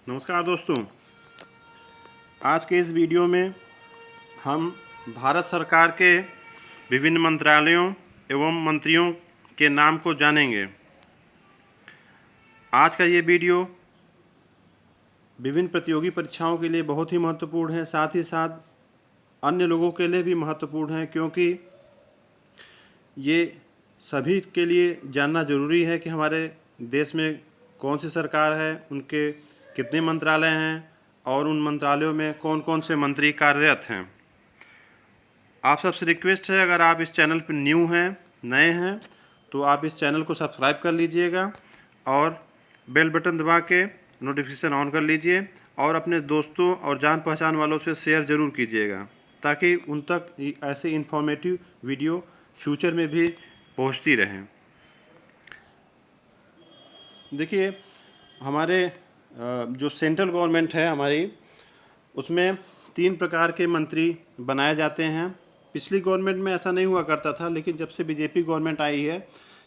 नमस्कार दोस्तों। आज के इस वीडियो में हम भारत सरकार के विभिन्न मंत्रालयों एवं मंत्रियों के नाम को जानेंगे। आज का ये वीडियो विभिन्न प्रतियोगी परीक्षाओं के लिए बहुत ही महत्वपूर्ण है, साथ ही साथ अन्य लोगों के लिए भी महत्वपूर्ण है, क्योंकि ये सभी के लिए जानना ज़रूरी है कि हमारे देश में कौन सी सरकार है, उनके कितने मंत्रालय हैं और उन मंत्रालयों में कौन कौन से मंत्री कार्यरत हैं। आप सबसे रिक्वेस्ट है, अगर आप इस चैनल पर नए हैं तो आप इस चैनल को सब्सक्राइब कर लीजिएगा और बेल बटन दबा के नोटिफिकेशन ऑन कर लीजिए और अपने दोस्तों और जान पहचान वालों से शेयर ज़रूर कीजिएगा, ताकि उन तक ऐसे इन्फॉर्मेटिव वीडियो फ्यूचर में भी पहुंचती रहें। देखिए, हमारे जो सेंट्रल गवर्नमेंट है हमारी, उसमें 3 प्रकार के मंत्री बनाए जाते हैं। पिछली गवर्नमेंट में ऐसा नहीं हुआ करता था, लेकिन जब से बीजेपी गवर्नमेंट आई है,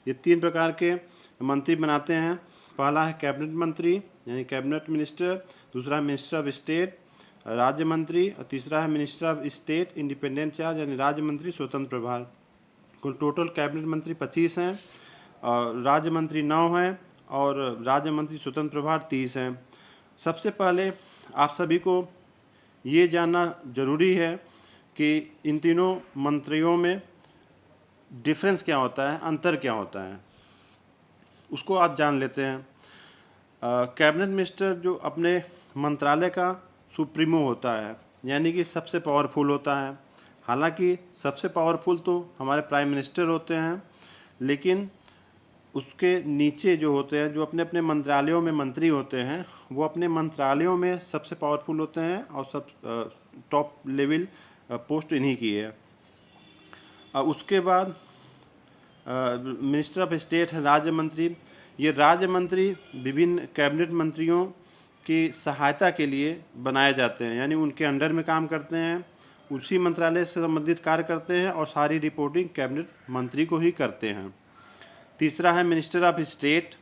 ये 3 प्रकार के मंत्री बनाते हैं। पहला है कैबिनेट मंत्री यानी कैबिनेट मिनिस्टर, दूसरा मिनिस्टर ऑफ स्टेट राज्य मंत्री, और तीसरा है minister of state independent charge यानी राज्य मंत्री स्वतंत्र प्रभार। कुल टोटल कैबिनेट मंत्री 25 हैं और राज्य मंत्री 9 हैं और राज्य मंत्री स्वतंत्र प्रभार 30 हैं। सबसे पहले आप सभी को ये जानना ज़रूरी है कि इन तीनों मंत्रियों में डिफरेंस क्या होता है, अंतर क्या होता है, उसको आप जान लेते हैं। कैबिनेट मिनिस्टर जो अपने मंत्रालय का सुप्रीमो होता है, यानी कि सबसे पावरफुल होता है। हालांकि सबसे पावरफुल तो हमारे प्राइम मिनिस्टर होते हैं, लेकिन उसके नीचे जो होते हैं, जो अपने अपने मंत्रालयों में मंत्री होते हैं, वो अपने मंत्रालयों में सबसे पावरफुल होते हैं और सब टॉप लेवल पोस्ट इन्हीं की है। उसके बाद मिनिस्टर ऑफ स्टेट है राज्य मंत्री। ये राज्य मंत्री विभिन्न कैबिनेट मंत्रियों की सहायता के लिए बनाए जाते हैं, यानी उनके अंडर में काम करते हैं, उसी मंत्रालय से संबंधित कार्य करते हैं और सारी रिपोर्टिंग कैबिनेट मंत्री को ही करते हैं। तीसरा है मिनिस्टर ऑफ स्टेट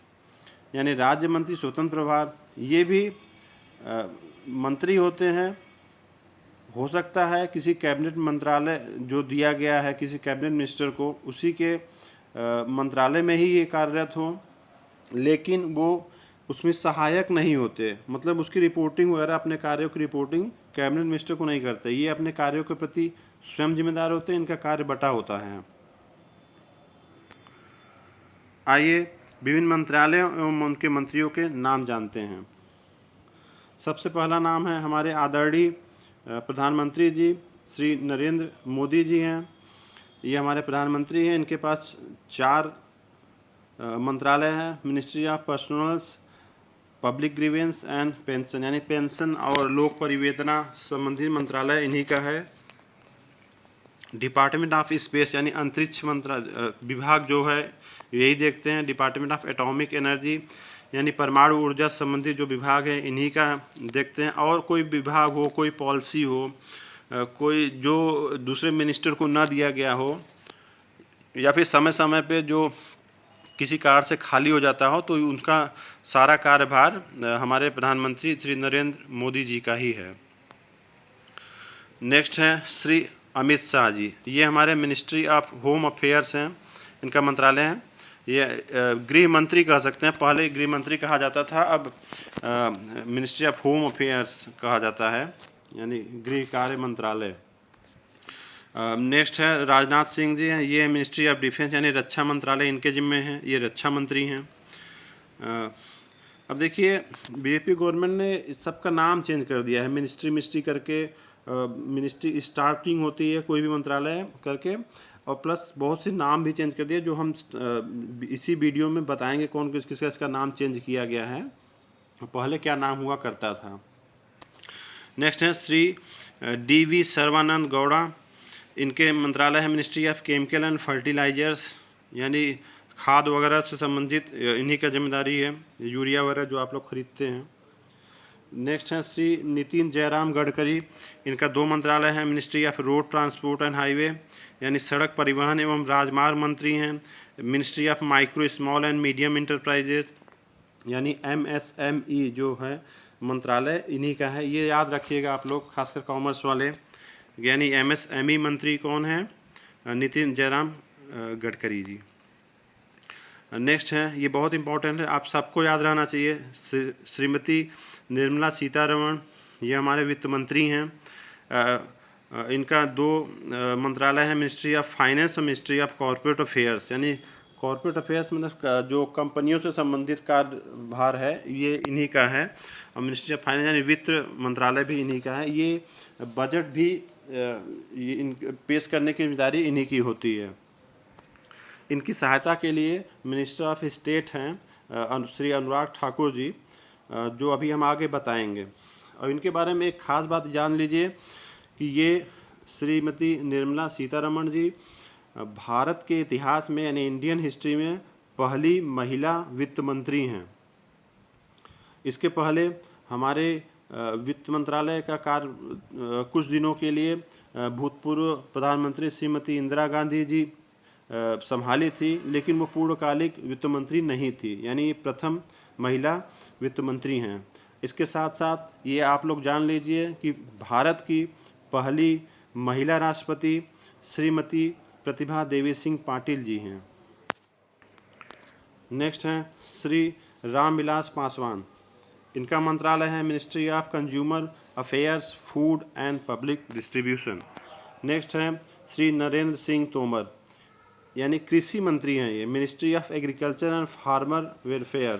यानी राज्य मंत्री स्वतंत्र प्रभार। ये भी मंत्री होते हैं। हो सकता है किसी कैबिनेट मंत्रालय जो दिया गया है किसी कैबिनेट मिनिस्टर को, उसी के मंत्रालय में ही ये कार्यरत हों, लेकिन वो उसमें सहायक नहीं होते, मतलब उसकी रिपोर्टिंग वगैरह, अपने कार्यों की रिपोर्टिंग कैबिनेट मिनिस्टर को नहीं करते। ये अपने कार्यों के प्रति स्वयं जिम्मेदार होते हैं, इनका कार्य बटा होता है। आइए विभिन्न मंत्रालयों एवं उनके मंत्रियों के नाम जानते हैं। सबसे पहला नाम है हमारे आदरणीय प्रधानमंत्री जी श्री नरेंद्र मोदी जी हैं। ये हमारे प्रधानमंत्री हैं। इनके पास 4 मंत्रालय हैं। Ministry of personnels, public grievance and pension यानी पेंशन और लोक परिवेदना संबंधी मंत्रालय इन्हीं का है। डिपार्टमेंट ऑफ स्पेस यानी अंतरिक्ष विभाग जो है यही देखते हैं। डिपार्टमेंट ऑफ एटॉमिक एनर्जी यानी परमाणु ऊर्जा संबंधी जो विभाग है इन्हीं का देखते हैं। और कोई विभाग हो, कोई पॉलिसी हो, कोई जो दूसरे मिनिस्टर को ना दिया गया हो, या फिर समय समय पे जो किसी कारण से खाली हो जाता हो, तो उनका सारा कार्यभार हमारे प्रधानमंत्री श्री नरेंद्र मोदी जी का ही है। नेक्स्ट है श्री अमित शाह जी। ये हमारे मिनिस्ट्री ऑफ होम अफेयर्स हैं, इनका मंत्रालय है। ये गृह मंत्री कह सकते हैं। पहले गृह मंत्री कहा जाता था, अब मिनिस्ट्री ऑफ होम अफेयर्स कहा जाता है, यानी गृह कार्य मंत्रालय। नेक्स्ट है राजनाथ सिंह जी हैं। ये मिनिस्ट्री ऑफ डिफेंस यानी रक्षा मंत्रालय इनके जिम्मे हैं, ये रक्षा मंत्री हैं। अब देखिए, बीजेपी गवर्नमेंट ने सबका नाम चेंज कर दिया है, मिनिस्ट्री करके। मिनिस्ट्री स्टार्टिंग होती है कोई भी मंत्रालय करके, और प्लस बहुत से नाम भी चेंज कर दिए, जो हम इसी वीडियो में बताएंगे कौन किसका इसका नाम चेंज किया गया है, पहले क्या नाम हुआ करता था। नेक्स्ट है श्री DV सर्बानंद गौड़ा। इनके मंत्रालय है ministry of chemical and fertilisers यानी खाद वगैरह से संबंधित इन्हीं का जिम्मेदारी है, यूरिया वगैरह जो आप लोग खरीदते हैं। नेक्स्ट है श्री नितिन जयराम गडकरी। इनका 2 मंत्रालय है, ministry of road transport and highway यानी सड़क परिवहन एवं राजमार्ग मंत्री हैं। Ministry of micro small and medium enterprises यानी MSME जो है मंत्रालय इन्हीं का है, ये याद रखिएगा आप लोग, खासकर कॉमर्स वाले। यानी MSME मंत्री कौन है? नितिन जयराम गडकरी जी। नेक्स्ट है, ये बहुत इंपॉर्टेंट है, आप सबको याद रहना चाहिए, श्रीमती निर्मला सीतारमण, ये हमारे वित्त मंत्री हैं। इनका दो मंत्रालय है, मिनिस्ट्री ऑफ फाइनेंस और मिनिस्ट्री ऑफ कॉर्पोरेट अफेयर्स। यानी कॉर्पोरेट अफेयर्स मतलब जो कंपनियों से संबंधित कार्यभार है ये इन्हीं का है, और मिनिस्ट्री ऑफ फाइनेंस यानी वित्त मंत्रालय भी इन्हीं का है। ये बजट भी पेश करने की जिम्मेदारी इन्हीं की होती है। इनकी सहायता के लिए मिनिस्टर ऑफ स्टेट हैं श्री अनुराग ठाकुर जी, जो अभी हम आगे बताएंगे। और इनके बारे में एक खास बात जान लीजिए कि ये श्रीमती निर्मला सीतारमण जी भारत के इतिहास में यानी इंडियन हिस्ट्री में पहली महिला वित्त मंत्री हैं। इसके पहले हमारे वित्त मंत्रालय का कार्य कुछ दिनों के लिए भूतपूर्व प्रधानमंत्री श्रीमती इंदिरा गांधी जी संभाली थी, लेकिन वो पूर्णकालिक वित्त मंत्री नहीं थी, यानी प्रथम महिला वित्त मंत्री हैं। इसके साथ साथ ये आप लोग जान लीजिए कि भारत की पहली महिला राष्ट्रपति श्रीमती प्रतिभा देवी सिंह पाटिल जी हैं। नेक्स्ट हैं श्री रामविलास पासवान, इनका मंत्रालय है ministry of consumer affairs, food and public distribution. Next है श्री नरेंद्र सिंह तोमर, यानी कृषि मंत्री हैं ये, ministry of agriculture and farmer welfare.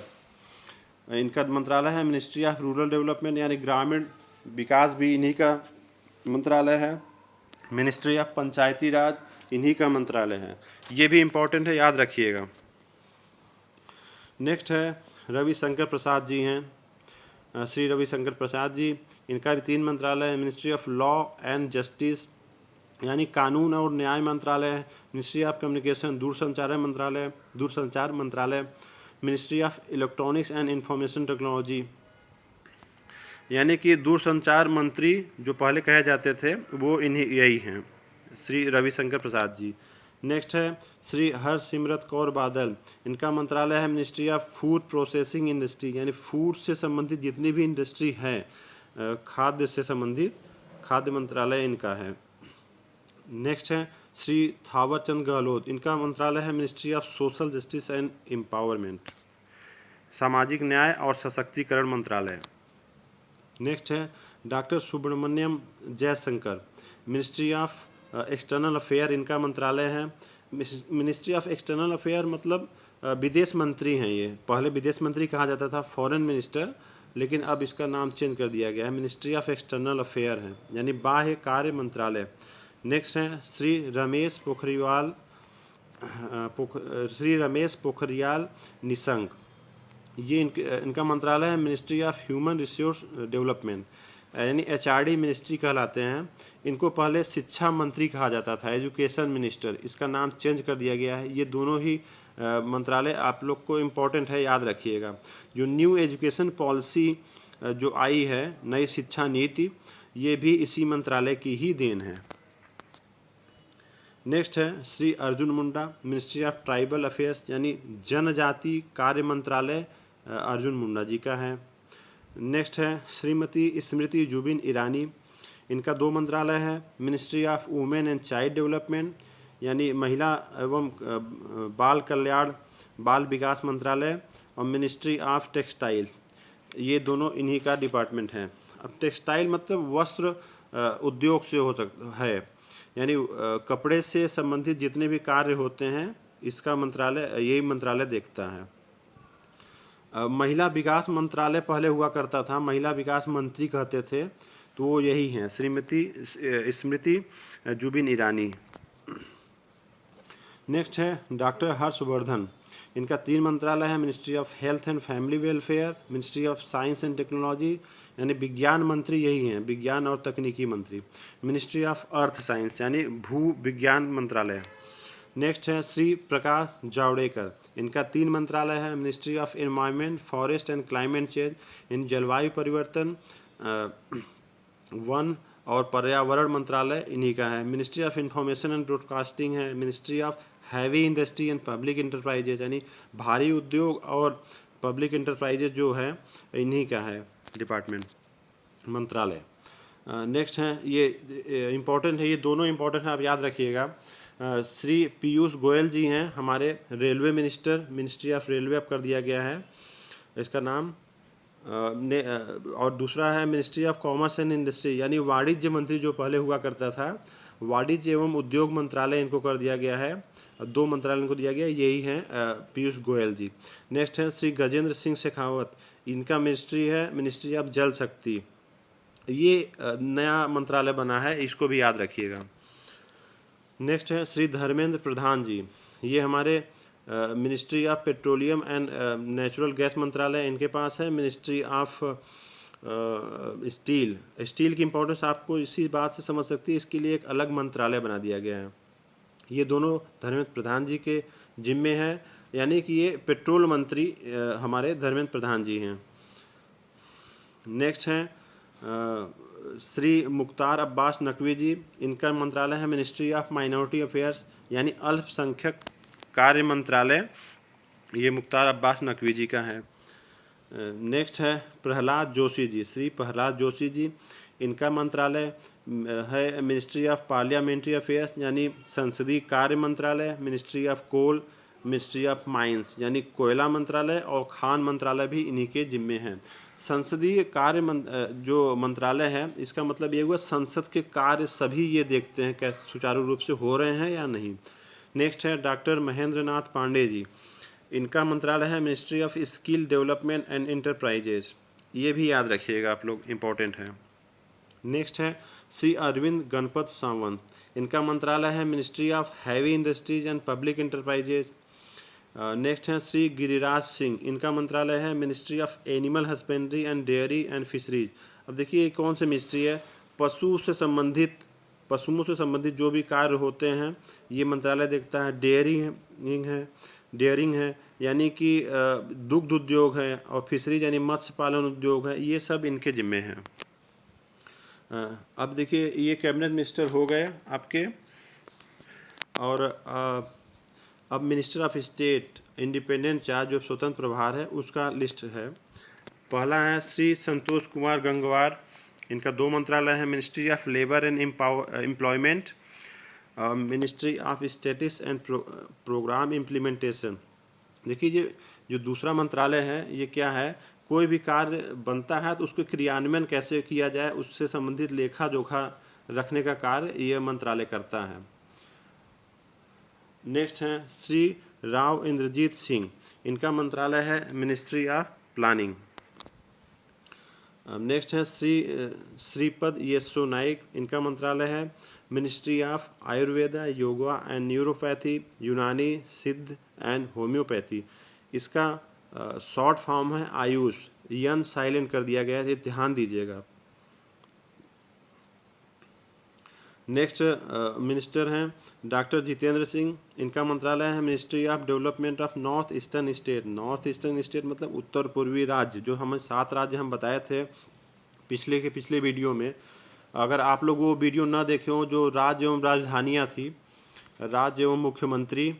इनका मंत्रालय है मिनिस्ट्री ऑफ रूरल डेवलपमेंट, यानी ग्रामीण विकास भी इन्हीं का मंत्रालय है। मिनिस्ट्री ऑफ पंचायती राज इन्हीं का मंत्रालय है। ये भी इम्पोर्टेंट है, याद रखिएगा। नेक्स्ट है रविशंकर प्रसाद जी हैं, श्री रविशंकर प्रसाद जी, इनका भी 3 मंत्रालय है, ministry of law and justice यानी कानून और न्याय मंत्रालय, मिनिस्ट्री ऑफ कम्युनिकेशन दूरसंचार मंत्रालय, ministry of electronics and information technology, यानी कि दूरसंचार मंत्री जो पहले कहे जाते थे वो इन्हीं यही हैं, श्री रविशंकर प्रसाद जी। नेक्स्ट है श्री हरसिमरत कौर बादल, इनका मंत्रालय है ministry of food processing industry, यानी फूड से संबंधित जितनी भी इंडस्ट्री है, खाद्य से संबंधित खाद्य मंत्रालय इनका है। नेक्स्ट है श्री थावरचंद गहलोत, इनका मंत्रालय है ministry of social justice and empowerment, सामाजिक न्याय और सशक्तिकरण मंत्रालय। नेक्स्ट है doctor Subrahmanyam Jaishankar, ministry of external affair इनका मंत्रालय है। मिनिस्ट्री ऑफ एक्सटर्नल अफेयर मतलब विदेश मंत्री हैं ये, पहले विदेश मंत्री कहा जाता था, फॉरेन मिनिस्टर, लेकिन अब इसका नाम चेंज कर दिया गया है, मिनिस्ट्री ऑफ एक्सटर्नल अफेयर है, यानी बाह्य कार्य मंत्रालय। नेक्स्ट है श्री रमेश पोखरियाल निशंक, ये इनका मंत्रालय है ministry of human resource development, यानी HRD मिनिस्ट्री कहलाते हैं। इनको पहले शिक्षा मंत्री कहा जाता था, एजुकेशन मिनिस्टर, इसका नाम चेंज कर दिया गया है। ये दोनों ही मंत्रालय आप लोग को इम्पोर्टेंट है, याद रखिएगा। जो न्यू एजुकेशन पॉलिसी जो आई है, नई शिक्षा नीति, ये भी इसी मंत्रालय की ही देन है। नेक्स्ट है Shri Arjun Munda, ministry of tribal affairs यानी जनजाति कार्य मंत्रालय अर्जुन मुंडा जी का है। नेक्स्ट है श्रीमती स्मृति जुबिन ईरानी, इनका 2 मंत्रालय है, ministry of women and child development यानी महिला एवं बाल कल्याण बाल विकास मंत्रालय, और मिनिस्ट्री ऑफ टेक्सटाइल, ये दोनों इन्हीं का डिपार्टमेंट है। अब टेक्सटाइल मतलब वस्त्र उद्योग से हो सकता है, यानी कपड़े से संबंधित जितने भी कार्य होते हैं इसका मंत्रालय यही मंत्रालय देखता है। महिला विकास मंत्रालय पहले हुआ करता था, महिला विकास मंत्री कहते थे, तो वो यही हैं, श्रीमती स्मृति जुबिन ईरानी। नेक्स्ट है डॉक्टर हर्षवर्धन, इनका 3 मंत्रालय है, ministry of health and family welfare, ministry of science and technology यानी विज्ञान मंत्री यही हैं, विज्ञान और तकनीकी मंत्री, मिनिस्ट्री ऑफ अर्थ साइंस यानी भू विज्ञान मंत्रालय। नेक्स्ट है श्री प्रकाश जावड़ेकर, इनका 3 मंत्रालय है, ministry of environment forest and climate change इन जलवायु परिवर्तन वन और पर्यावरण मंत्रालय इन्हीं का है, ministry of information and broadcasting है, ministry of heavy industry and public enterprises यानी भारी उद्योग और पब्लिक इंटरप्राइजेज जो है इन्हीं का है डिपार्टमेंट, मंत्रालय। नेक्स्ट है, ये इम्पोर्टेंट है, ये दोनों इम्पोर्टेंट है, आप याद रखिएगा। श्री पीयूष गोयल जी हैं हमारे railway minister, ministry of railway अब कर दिया गया है इसका नाम। और दूसरा है ministry of commerce and industry, यानी वाणिज्य मंत्री जो पहले हुआ करता था, वाणिज्य एवं उद्योग मंत्रालय इनको कर दिया गया है। 2 मंत्रालय इनको दिया गया, यही हैं पीयूष गोयल जी। नेक्स्ट है श्री गजेंद्र सिंह शेखावत, इनका मिनिस्ट्री है मिनिस्ट्री ऑफ जल शक्ति, ये नया मंत्रालय बना है, इसको भी याद रखिएगा। नेक्स्ट है श्री धर्मेंद्र प्रधान जी, ये हमारे ministry of petroleum and natural gas मंत्रालय इनके पास है। मिनिस्ट्री ऑफ स्टील, स्टील की इंपॉर्टेंस आपको इसी बात से समझ सकती है, इसके लिए एक अलग मंत्रालय बना दिया गया है। ये दोनों धर्मेंद्र प्रधान जी के जिम्मे है, यानी कि ये पेट्रोल मंत्री हमारे धर्मेंद्र प्रधान जी हैं। नेक्स्ट हैं श्री मुख्तार अब्बास नकवी जी, इनका मंत्रालय है मिनिस्ट्री ऑफ माइनॉरिटी अफेयर्स, यानी अल्पसंख्यक कार्य मंत्रालय, ये मुख्तार अब्बास नकवी जी का है। नेक्स्ट है प्रहलाद जोशी जी, श्री प्रहलाद जोशी जी, इनका मंत्रालय है मिनिस्ट्री ऑफ पार्लियामेंट्री अफेयर्स, यानी संसदीय कार्य मंत्रालय। Ministry of coal, ministry of mines, यानी कोयला मंत्रालय, और खान मंत्रालय भी इन्हीं के जिम्मे हैं। संसदीय कार्य जो मंत्रालय है, इसका मतलब ये हुआ संसद के कार्य सभी ये देखते हैं कैसे सुचारू रूप से हो रहे हैं या नहीं। नेक्स्ट है डॉक्टर महेंद्र नाथ पांडे जी, इनका मंत्रालय है ministry of skill development and enterprises, ये भी याद रखिएगा आप लोग, इम्पोर्टेंट है। नेक्स्ट है श्री अरविंद गणपत सावंत, इनका मंत्रालय है ministry of heavy industries and public enterprises. Next है श्री गिरिराज सिंह, इनका मंत्रालय है ministry of animal husbandry and dairy and fisheries. अब देखिए ये कौन सी मिनिस्ट्री है, पशुओं से संबंधित जो भी कार्य होते हैं ये मंत्रालय देखता है। डेयरिंग है यानी कि दुग्ध उद्योग है, और फिशरीज यानी मत्स्य पालन उद्योग है, ये सब इनके जिम्मे हैं। अब देखिए ये कैबिनेट मिनिस्टर हो गए आपके, और अब minister of state independent charge जो स्वतंत्र प्रभार है उसका लिस्ट है। पहला है श्री संतोष कुमार गंगवार, इनका 2 मंत्रालय है, ministry of labour and employment, ministry of statistics and programme implementation. देखिए ये जो दूसरा मंत्रालय है ये क्या है, कोई भी कार्य बनता है तो उसको क्रियान्वयन कैसे किया जाए उससे संबंधित लेखा जोखा रखने का कार्य यह मंत्रालय करता है। नेक्स्ट है श्री राव इंद्रजीत सिंह, इनका मंत्रालय है मिनिस्ट्री ऑफ प्लानिंग। नेक्स्ट है श्रीपद येसो नाइक, इनका मंत्रालय है ministry of Ayurveda, yoga and neuropathy, यूनानी, सिद्ध एंड होम्योपैथी। इसका शॉर्ट फॉर्म है आयुष, यन साइलेंट कर दिया गया है, ये ध्यान दीजिएगा। नेक्स्ट मिनिस्टर हैं डॉक्टर जितेंद्र सिंह, इनका मंत्रालय है ministry of development of north eastern state. North eastern state मतलब उत्तर पूर्वी राज्य, जो हमें 7 राज्य हम बताए थे पिछले वीडियो में। अगर आप लोग वो वीडियो ना देखे हो जो राज्य एवं राजधानियाँ थी, राज्य एवं मुख्यमंत्री,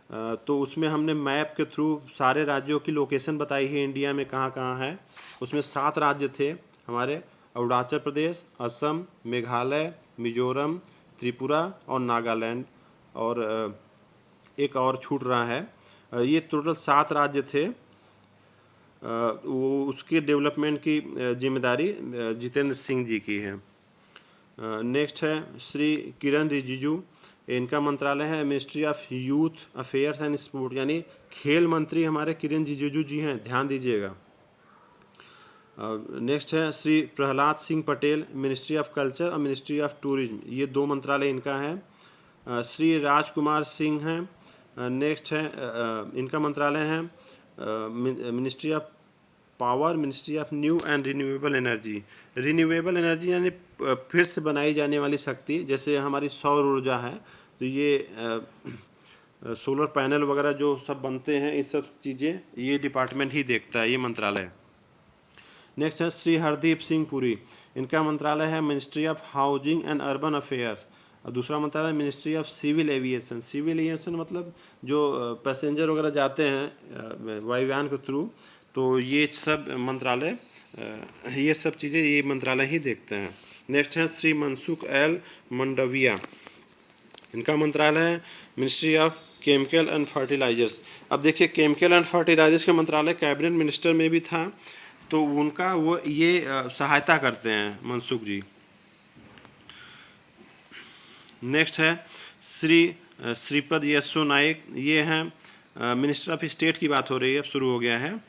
तो उसमें हमने मैप के थ्रू सारे राज्यों की लोकेशन बताई है इंडिया में कहाँ कहाँ है। उसमें 7 राज्य थे हमारे, अरुणाचल प्रदेश, असम, मेघालय, मिजोरम, त्रिपुरा और नागालैंड, और एक और छूट रहा है। ये टोटल 7 राज्य थे। वो उसके डेवलपमेंट की जिम्मेदारी जितेंद्र सिंह जी की है। नेक्स्ट है श्री किरण रिजिजू, इनका मंत्रालय है ministry of youth affairs and sport, यानी खेल मंत्री हमारे किरण रिजिजू जी हैं, ध्यान दीजिएगा। नेक्स्ट है Shri Prahlad Singh Patel, ministry of culture और मिनिस्ट्री ऑफ टूरिज्म, ये 2 मंत्रालय इनका है। श्री राजकुमार सिंह हैं। नेक्स्ट है इनका मंत्रालय है ministry of power, ministry of new and renewable energy. Renewable energy यानी फिर से बनाई जाने वाली शक्ति, जैसे हमारी सौर ऊर्जा है, तो ये सोलर पैनल वगैरह जो सब बनते हैं, ये सब चीज़ें ये डिपार्टमेंट ही देखता है, ये मंत्रालय। नेक्स्ट है श्री हरदीप सिंह पुरी, इनका मंत्रालय है ministry of housing and urban affairs, और दूसरा मंत्रालय ministry of civil aviation. Civil aviation मतलब जो पैसेंजर वगैरह जाते हैं वायुयान के थ्रू, तो ये सब मंत्रालय ये सब चीज़ें ये मंत्रालय ही देखते हैं। नेक्स्ट है श्री मनसुख एल मंडविया, इनका मंत्रालय है ministry of chemical and fertilisers. अब देखिए केमिकल एंड फर्टिलाइजर्स का मंत्रालय कैबिनेट मिनिस्टर में भी था, तो उनका वो ये सहायता करते हैं मनसुख जी। नेक्स्ट है श्रीपद यशो नाइक, ये हैं मिनिस्टर ऑफ स्टेट की बात हो रही है, अब शुरू हो गया है।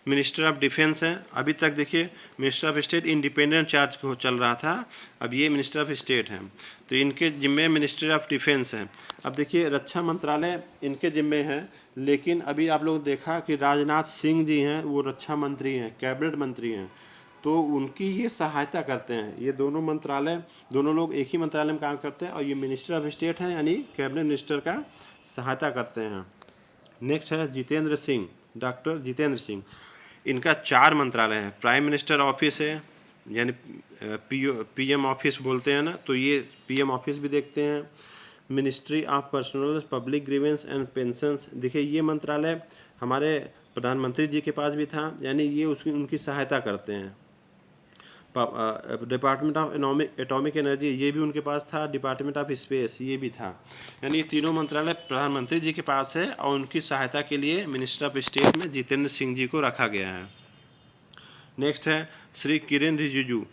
मिनिस्टर ऑफ डिफेंस है, अभी तक देखिए minister of state independent charge को चल रहा था, अब ये मिनिस्टर ऑफ स्टेट हैं, तो इनके जिम्मे मिनिस्टर ऑफ डिफेंस है। अब देखिए रक्षा मंत्रालय इनके जिम्मे है, लेकिन अभी आप लोग देखा कि राजनाथ सिंह जी हैं, वो रक्षा मंत्री हैं, कैबिनेट मंत्री हैं, तो उनकी ये सहायता करते हैं। ये दोनों मंत्रालय, दोनों लोग एक ही मंत्रालय में काम करते हैं, और ये मिनिस्टर ऑफ स्टेट हैं, यानी कैबिनेट मिनिस्टर का सहायता करते हैं। नेक्स्ट है जितेंद्र सिंह, डॉक्टर जितेंद्र सिंह, इनका 4 मंत्रालय है। प्राइम मिनिस्टर ऑफिस है, यानी पीएम ऑफिस बोलते हैं ना, तो ये पीएम ऑफिस भी देखते हैं। Ministry of personnel public grievance and pensions, देखिए ये मंत्रालय हमारे प्रधानमंत्री जी के पास भी था, यानी ये उसकी उनकी सहायता करते हैं। डिपार्टमेंट ऑफ एटॉमिक एनर्जी, ये भी उनके पास था। डिपार्टमेंट ऑफ स्पेस, ये भी था। यानी ये तीनों मंत्रालय प्रधानमंत्री जी के पास है, और उनकी सहायता के लिए मिनिस्टर ऑफ स्टेट में जितेंद्र सिंह जी को रखा गया है। नेक्स्ट है श्री किरेन रिजिजू,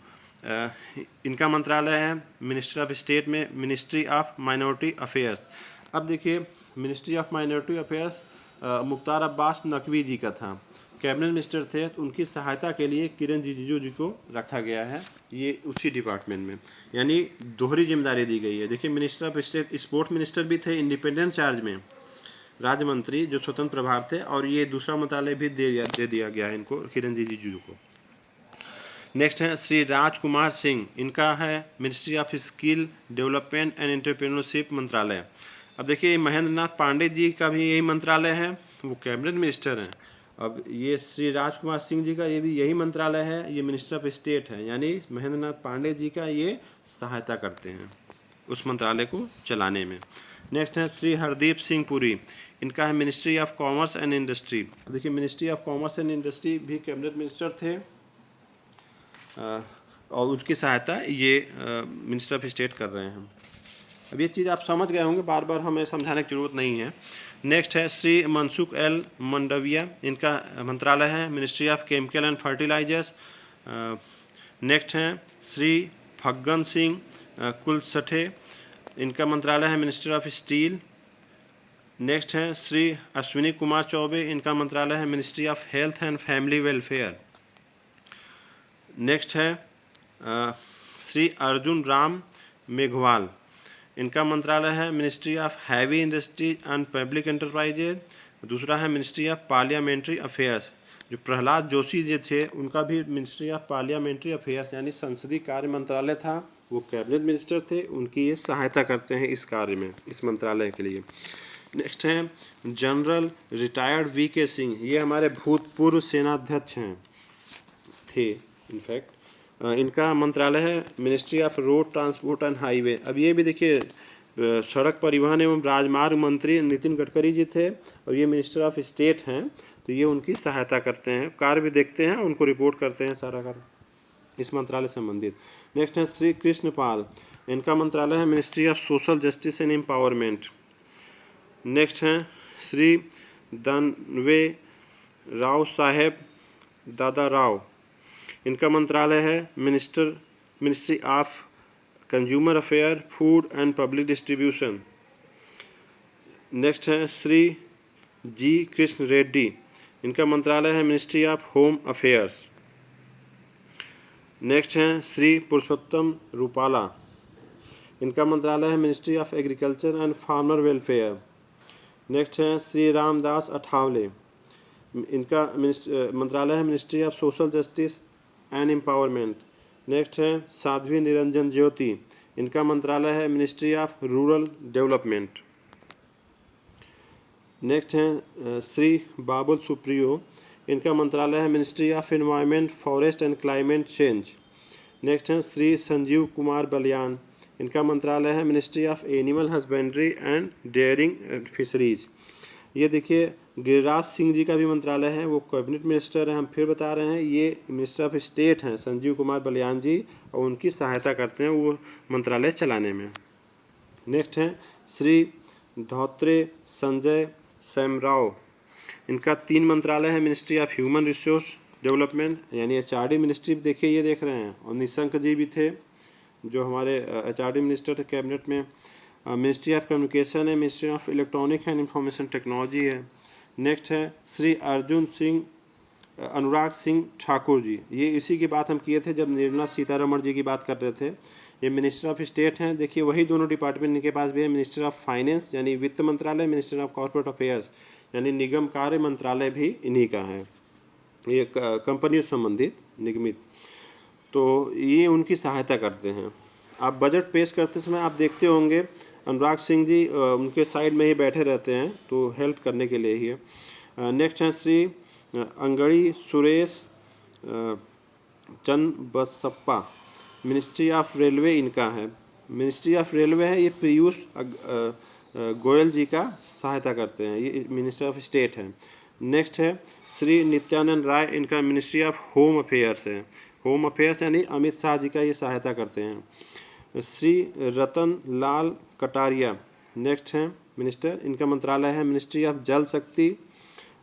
इनका मंत्रालय है मिनिस्टर ऑफ स्टेट में मिनिस्ट्री ऑफ माइनॉरिटी अफेयर्स। अब देखिए ministry of minority affairs Mukhtar Abbas Naqvi ji का था, कैबिनेट मिनिस्टर थे, तो उनकी सहायता के लिए किरेन रिजिजू जी को रखा गया है, ये उसी डिपार्टमेंट में, यानी दोहरी जिम्मेदारी दी गई है। देखिए minister of state sports minister भी थे इंडिपेंडेंट चार्ज में, राज्य मंत्री जो स्वतंत्र प्रभार थे, और ये दूसरा मंत्रालय भी दे दिया गया है इनको, किरेन रिजिजू को। नेक्स्ट है श्री राजकुमार सिंह, इनका है ministry of skill development and entrepreneurship मंत्रालय। अब देखिए महेंद्र नाथ पांडे जी का भी यही मंत्रालय है, वो कैबिनेट मिनिस्टर हैं। अब ये श्री राजकुमार सिंह जी का ये भी यही मंत्रालय है, ये मिनिस्टर ऑफ स्टेट है, यानी महेंद्र नाथ पांडे जी का ये सहायता करते हैं उस मंत्रालय को चलाने में। नेक्स्ट है श्री हरदीप सिंह पुरी, इनका है ministry of commerce and industry. देखिए ministry of commerce and industry भी कैबिनेट मिनिस्टर थे, और उसकी सहायता ये मिनिस्टर ऑफ स्टेट कर रहे हैं। अब ये चीज़ आप समझ गए होंगे, बार बार हमें समझाने की जरूरत नहीं है। नेक्स्ट है श्री मनसुख एल मंडविया, इनका मंत्रालय है ministry of chemical and fertilisers. Next हैं श्री फग्गन सिंह कुलसठे, इनका मंत्रालय है मिनिस्ट्री ऑफ स्टील। नेक्स्ट हैं श्री अश्विनी कुमार चौबे, इनका मंत्रालय है ministry of health and family welfare. Next है श्री अर्जुन राम मेघवाल, इनका मंत्रालय है ministry of heavy industry and public enterprises. दूसरा है मिनिस्ट्री ऑफ पार्लियामेंट्री अफेयर्स, जो प्रहलाद जोशी जी थे उनका भी मिनिस्ट्री ऑफ पार्लियामेंट्री अफेयर्स यानी संसदीय कार्य मंत्रालय था, वो कैबिनेट मिनिस्टर थे, उनकी ये सहायता करते हैं इस कार्य में, इस मंत्रालय के लिए। नेक्स्ट हैं जनरल रिटायर्ड वी.के. सिंह, ये हमारे भूतपूर्व सेनाध्यक्ष हैं, थे इनफैक्ट। इनका मंत्रालय है ministry of road transport and highway. अब ये भी देखिए सड़क परिवहन एवं राजमार्ग मंत्री नितिन गडकरी जी थे, और ये मिनिस्टर ऑफ स्टेट हैं, तो ये उनकी सहायता करते हैं, कार्य भी देखते हैं, उनको रिपोर्ट करते हैं सारा कार्य इस मंत्रालय से संबंधित। नेक्स्ट है श्री कृष्ण पाल, इनका मंत्रालय है ministry of social justice and empowerment. Next हैं श्री दानवे राव साहेब दादा राव, इनका मंत्रालय है ministry of consumer affair food and public distribution. Next है श्री जी कृष्ण रेड्डी, इनका मंत्रालय है ministry of home affairs. Next हैं श्री पुरुषोत्तम रूपाला, इनका मंत्रालय है ministry of agriculture and farmer welfare. Next हैं श्री रामदास अठावले, इनका मंत्रालय है ministry of social justice and empowerment. Next है साध्वी निरंजन ज्योति, इनका मंत्रालय है ministry of rural development. Next हैं श्री बाबुल सुप्रियो, इनका मंत्रालय है ministry of environment forest and climate change. Next हैं श्री संजीव कुमार बलियान, इनका मंत्रालय है ministry of animal husbandry and dairying fisheries. ये देखिए गिरिराज सिंह जी का भी मंत्रालय है, वो कैबिनेट मिनिस्टर है। हम फिर बता रहे हैं, ये मिनिस्टर ऑफ स्टेट हैं संजीव कुमार बलियान जी, और उनकी सहायता करते हैं वो मंत्रालय चलाने में। नेक्स्ट हैं श्री धोत्रे संजय सैमराव, इनका 3 मंत्रालय है, ministry of human resource development यानी HRD मिनिस्ट्री, देखिए ये देख रहे हैं, और निशंक जी भी थे जो हमारे HRD मिनिस्टर थे कैबिनेट में। मिनिस्ट्री ऑफ कम्युनिकेशन है, ministry of electronic and information technology है। नेक्स्ट है श्री अनुराग सिंह ठाकुर जी, ये इसी की बात हम किए थे जब निर्मला सीतारमण जी की बात कर रहे थे। ये मिनिस्टर ऑफ स्टेट हैं, देखिए वही दोनों डिपार्टमेंट इनके पास भी है, मिनिस्टर ऑफ फाइनेंस यानी वित्त मंत्रालय, मिनिस्टर ऑफ कॉर्पोरेट अफेयर्स यानी निगम कार्य मंत्रालय भी इन्हीं का है, ये कंपनियों से संबंधित निगमित, तो ये उनकी सहायता करते हैं। आप बजट पेश करते समय आप देखते होंगे अनुराग सिंह जी उनके साइड में ही बैठे रहते हैं, तो हेल्प करने के लिए ही है। नेक्स्ट है Shri Angadi Suresh Channabasappa, ministry of railway इनका है, मिनिस्ट्री ऑफ रेलवे है, ये पीयूष गोयल जी का सहायता करते हैं, ये मिनिस्टर ऑफ स्टेट है। नेक्स्ट है श्री नित्यानंद राय, इनका मिनिस्ट्री ऑफ होम अफेयर्स है, होम अफेयर्स यानी अमित शाह जी का ये सहायता करते हैं। श्री रतन लाल कटारिया नेक्स्ट हैं मिनिस्टर, इनका मंत्रालय है मिनिस्ट्री ऑफ जल शक्ति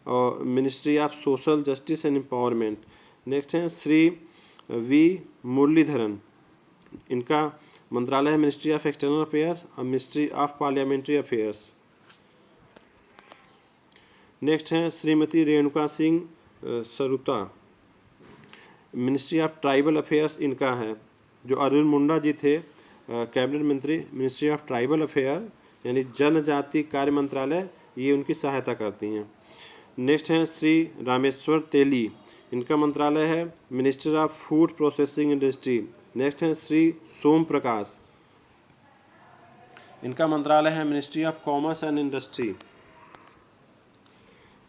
और ministry of social justice and empowerment. Next हैं श्री वी मुरलीधरन, इनका मंत्रालय है मिनिस्ट्री ऑफ एक्सटर्नल अफेयर्स और ministry of parliamentary affairs. Next हैं Shrimati Renuka Singh Saruta, ministry of tribal affairs इनका है, जो अर्जुन मुंडा जी थे कैबिनेट मंत्री, मिनिस्ट्री ऑफ ट्राइबल अफेयर यानी जनजाति कार्य मंत्रालय, ये उनकी सहायता करती हैं। नेक्स्ट हैं श्री रामेश्वर तेली, इनका मंत्रालय है minister of food processing industry. Next हैं श्री सोम प्रकाश, इनका मंत्रालय है ministry of commerce and industry.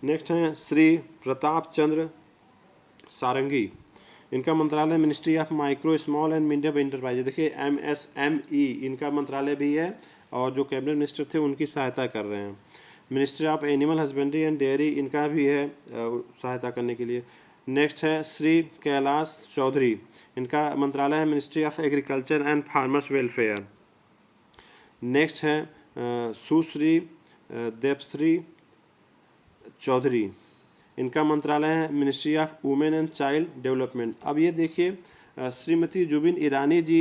Next हैं श्री प्रताप चंद्र सारंगी, इनका मंत्रालय ministry of micro small and medium enterprise, देखिए MSME इनका मंत्रालय भी है, और जो कैबिनेट मिनिस्टर थे उनकी सहायता कर रहे हैं। Ministry of animal husbandry and dairy इनका भी है सहायता करने के लिए। नेक्स्ट है श्री कैलाश चौधरी, इनका मंत्रालय है ministry of agriculture and farmers welfare. Next है सुश्री देवश्री चौधरी, इनका मंत्रालय है ministry of women and child development. अब ये देखिए श्रीमती जुबिन ईरानी जी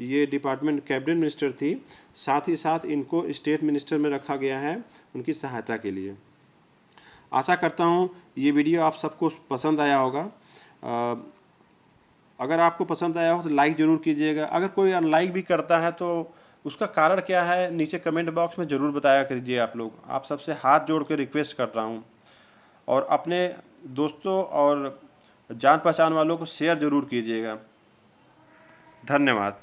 ये डिपार्टमेंट कैबिनेट मिनिस्टर थी, साथ ही साथ इनको स्टेट मिनिस्टर में रखा गया है उनकी सहायता के लिए। आशा करता हूँ ये वीडियो आप सबको पसंद आया होगा। अगर आपको पसंद आया हो तो लाइक ज़रूर कीजिएगा, अगर कोई अनलाइक भी करता है तो उसका कारण क्या है नीचे कमेंट बॉक्स में ज़रूर बताया कीजिए आप लोग। आप सबसे हाथ जोड़ के रिक्वेस्ट कर रहा हूँ, और अपने दोस्तों और जान पहचान वालों को शेयर ज़रूर कीजिएगा। धन्यवाद।